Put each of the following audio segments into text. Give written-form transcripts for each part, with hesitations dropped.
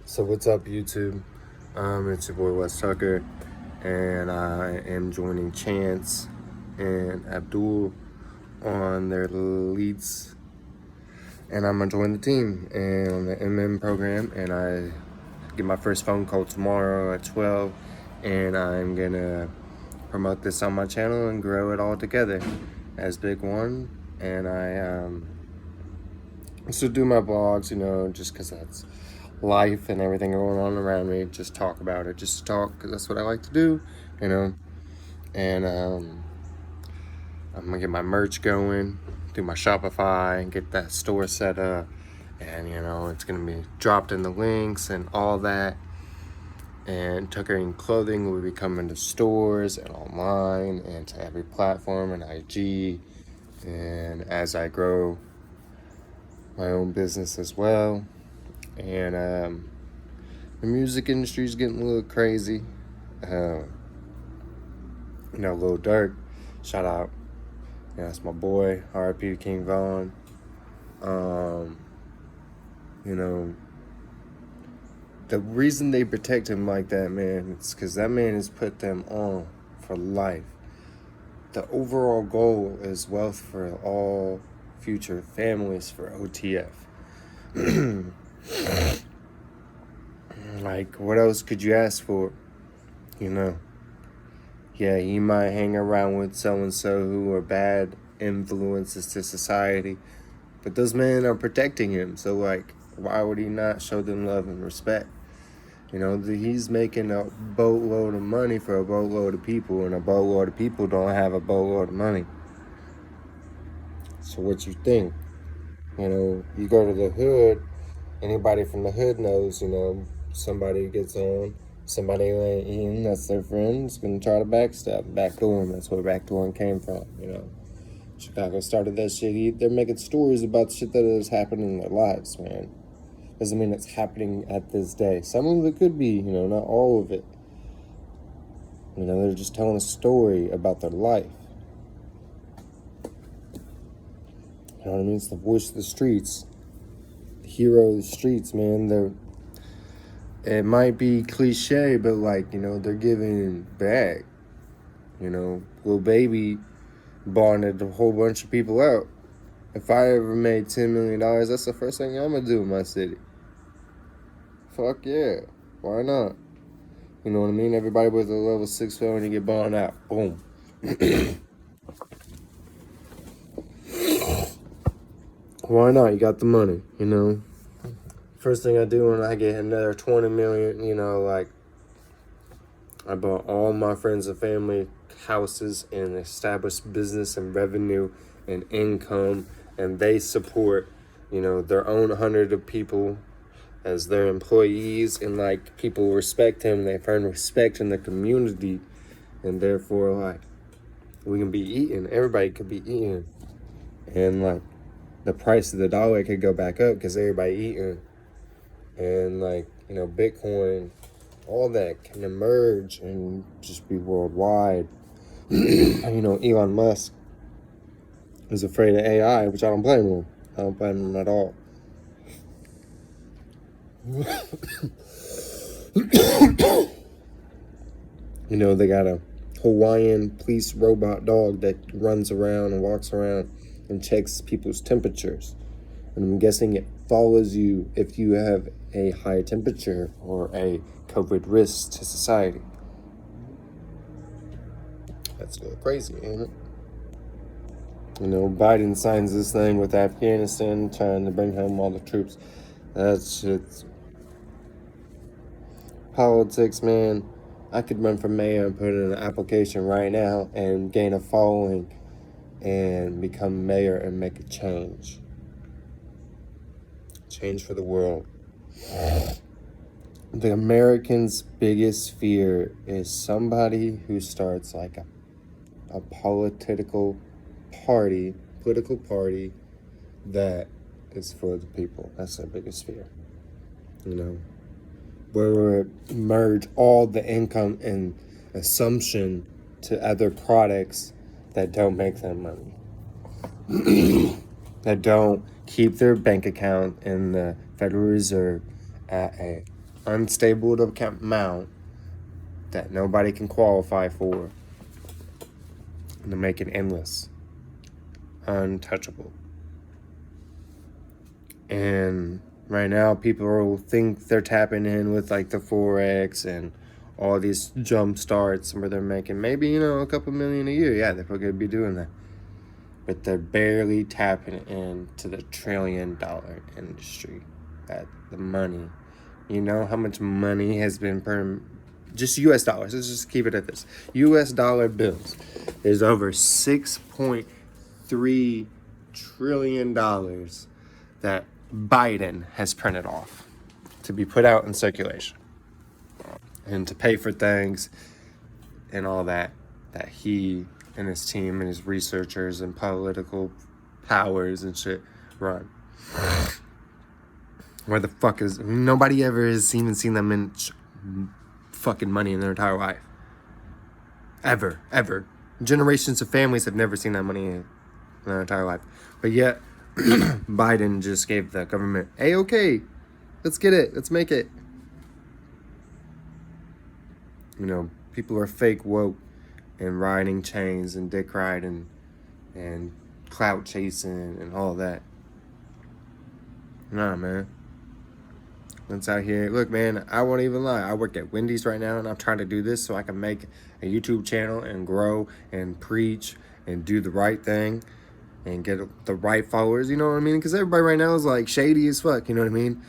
So what's up, YouTube? It's your boy Wes Tucker, and I am joining Chance and Abdul on their leads, and I'm gonna join the team and on the MM program, and I get my first phone call tomorrow at 12, and I'm gonna promote this on my channel and grow it all together as Big One, and I still do my blogs, just because that's life and everything going on around me. Just talk about it, just talk, because that's what I like to do, and I'm gonna get my merch going, do my Shopify and get that store set up, and it's gonna be dropped in the links and all that. And Tucker and Clothing will be coming to stores and online and to every platform and IG, and as I grow my own business as well. And the music industry is getting a little crazy. Lil Durk, shout out. That's my boy, R.I.P. King Von. The reason they protect him like that, man, it's because that man has put them on for life. The overall goal is wealth for all future families for OTF. Like, what else could you ask for? Yeah, he might hang around with so-and-so who are bad influences to society, but those men are protecting him, so, why would he not show them love and respect? He's making a boatload of money for a boatload of people, and a boatload of people don't have a boatload of money. So what you think? You go to the hood, anybody from the hood knows, somebody gets on, somebody who ain't eating, that's their friend's gonna try to backdoor them. That's where backdooring came from, Chicago started that shit. They're making stories about shit that is happening in their lives, man. Doesn't mean it's happening at this day. Some of it could be, not all of it. They're just telling a story about their life. You know what I mean? It's the voice of the streets, the hero of the streets, man. It might be cliche, but they're giving back. Lil Baby bonded a whole bunch of people out. If I ever made $10 million, that's the first thing I'm gonna do in my city. Fuck yeah. Why not? You know what I mean? Everybody with a level 6 phone, you get bonded out. Boom. Why not? You got the money, First thing I do when I get another 20 million, I bought all my friends and family houses and established business and revenue and income, and they support, their own 100 of people as their employees, and people respect him. They've earned respect in the community, and therefore we can be eating. Everybody could be eating, and the price of the dollar could go back up because everybody eating, and Bitcoin, all that can emerge and just be worldwide. Elon Musk is afraid of AI, which I don't blame him. I don't blame him at all. They got a Hawaiian police robot dog that runs around and walks around and checks people's temperatures. And I'm guessing it follows you if you have a high temperature or a COVID risk to society. That's a little crazy, ain't it? Biden signs this thing with Afghanistan, trying to bring home all the troops. That shit's politics, man. I could run for mayor and put in an application right now and gain a following and become mayor and make a change. Change for the world. The Americans' biggest fear is somebody who starts a political party that is for the people. That's their biggest fear. Where we merge all the income and assumption to other products that don't make them money. That don't keep their bank account in the Federal Reserve at a unstable amount that nobody can qualify for, and to make it endless, untouchable. And right now, people think they're tapping in with like the Forex and all these jump starts where they're making maybe, a couple million a year. Yeah, they're probably going to be doing that. But they're barely tapping into the $1 trillion industry. That the money. You know how much money has been just US dollars. Let's just keep it at this. US dollar bills. There's over $6.3 trillion that Biden has printed off to be put out in circulation and to pay for things and all that he and his team and his researchers and political powers and shit run. Where the fuck is... Nobody ever has even seen them in fucking money in their entire life. Ever. Generations of families have never seen that money in their entire life. But yet, Biden just gave the government, hey, okay, let's get it. Let's make it. People are fake woke and riding chains and dick riding and clout chasing and all that. Nah, man. That's out here. Look, man, I won't even lie. I work at Wendy's right now, and I'm trying to do this so I can make a YouTube channel and grow and preach and do the right thing and get the right followers, you know what I mean? Because everybody right now is, like, shady as fuck, you know what I mean?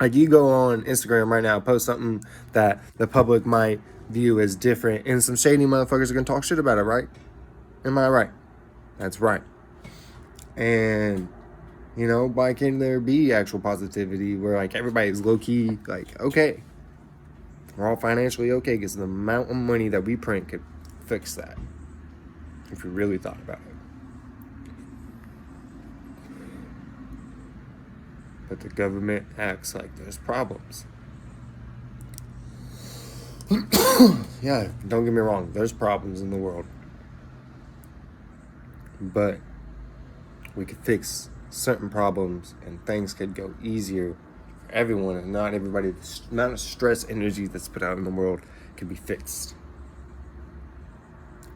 Like, you go on Instagram right now, post something that the public might view as different, and some shady motherfuckers are going to talk shit about it, right? Am I right? That's right. And... why can't there be actual positivity where, like, everybody's low-key, like, okay. We're all financially okay because the amount of money that we print could fix that. If you really thought about it. But the government acts like there's problems. Yeah, don't get me wrong. There's problems in the world. But we could fix certain problems and things could go easier for everyone, and not everybody. The amount of stress energy that's put out in the world can be fixed.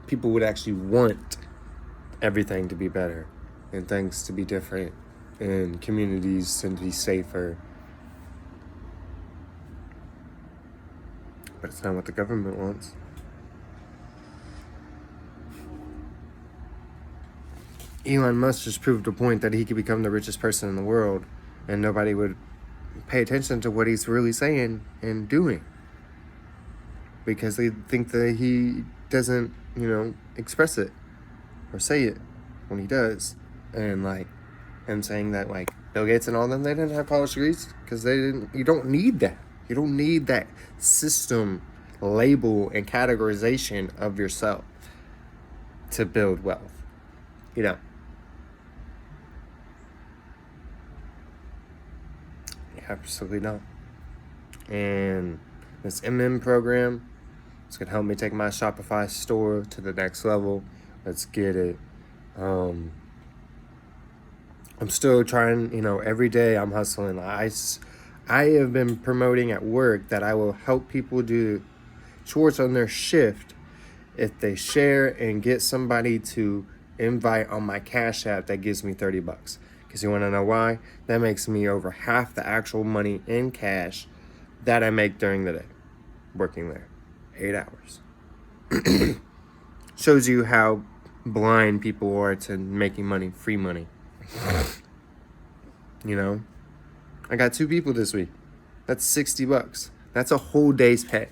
People would actually want everything to be better and things to be different and communities to be safer. But it's not what the government wants. Elon Musk just proved a point that he could become the richest person in the world and nobody would pay attention to what he's really saying and doing. Because they think that he doesn't, express it or say it when he does. And, like, him saying that, like, Bill Gates and all them, they didn't have college degrees because you don't need that. You don't need that system, label, and categorization of yourself to build wealth. Absolutely not. And this program, it's going to help me take my Shopify store to the next level. Let's get it. I'm still trying, every day I'm hustling. I have been promoting at work that I will help people do chores on their shift if they share and get somebody to invite on my Cash App that gives me $30. Because you want to know why? That makes me over half the actual money in cash that I make during the day working there. 8 hours. Shows you how blind people are to making money, free money. I got 2 people this week. That's $60. That's a whole day's pay.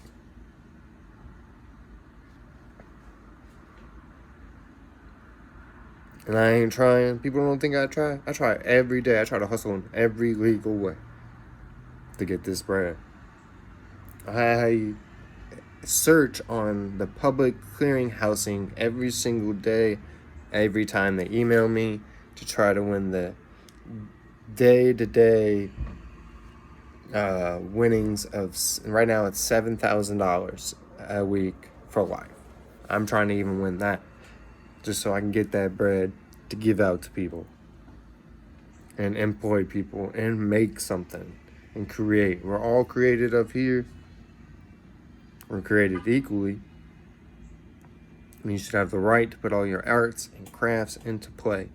And I ain't trying. People don't think I try. I try every day. I try to hustle in every legal way to get this bread. I search on the public clearinghousing every single day, every time they email me to try to win the day-to-day winnings of, right now it's $7,000 a week for life. I'm trying to even win that, just so I can get that bread to give out to people and employ people and make something and create. We're all created up here. We're created equally. And you should have the right to put all your arts and crafts into play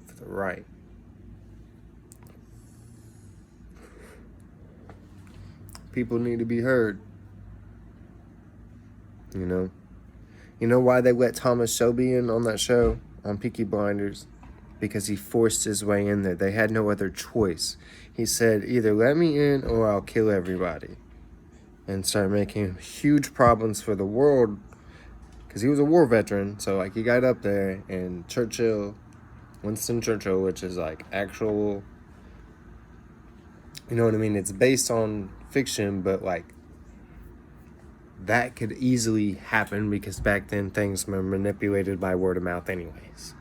for the right. People need to be heard. You know? You know why they let Thomas Shelby in on that show, on Peaky Blinders? Because he forced his way in there. They had no other choice. He said, either let me in or I'll kill everybody. And start making huge problems for the world. Because he was a war veteran. So, like, he got up there, and Winston Churchill, which is, like, actual, you know what I mean? It's based on fiction, but, like, that could easily happen because back then things were manipulated by word of mouth anyways.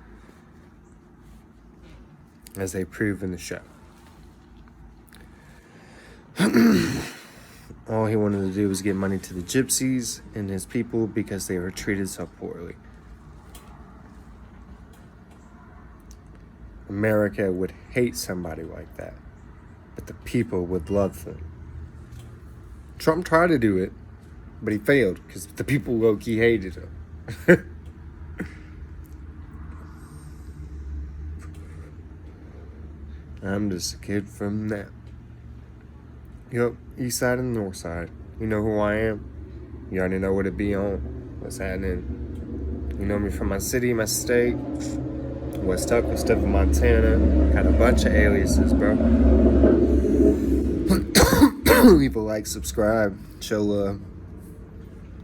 As they prove in the show. All he wanted to do was get money to the gypsies and his people because they were treated so poorly. America would hate somebody like that, but the people would love them. Trump tried to do it, but he failed because the people low-key hated him. I'm just a kid from that. Yep, east side and north side. You know who I am. You already know what it be on. What's happening. You know me from my city, my state. West Tucker, stuff in Montana. Got a bunch of aliases, bro. Leave a like, subscribe, show love.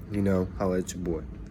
You know, holla at your boy.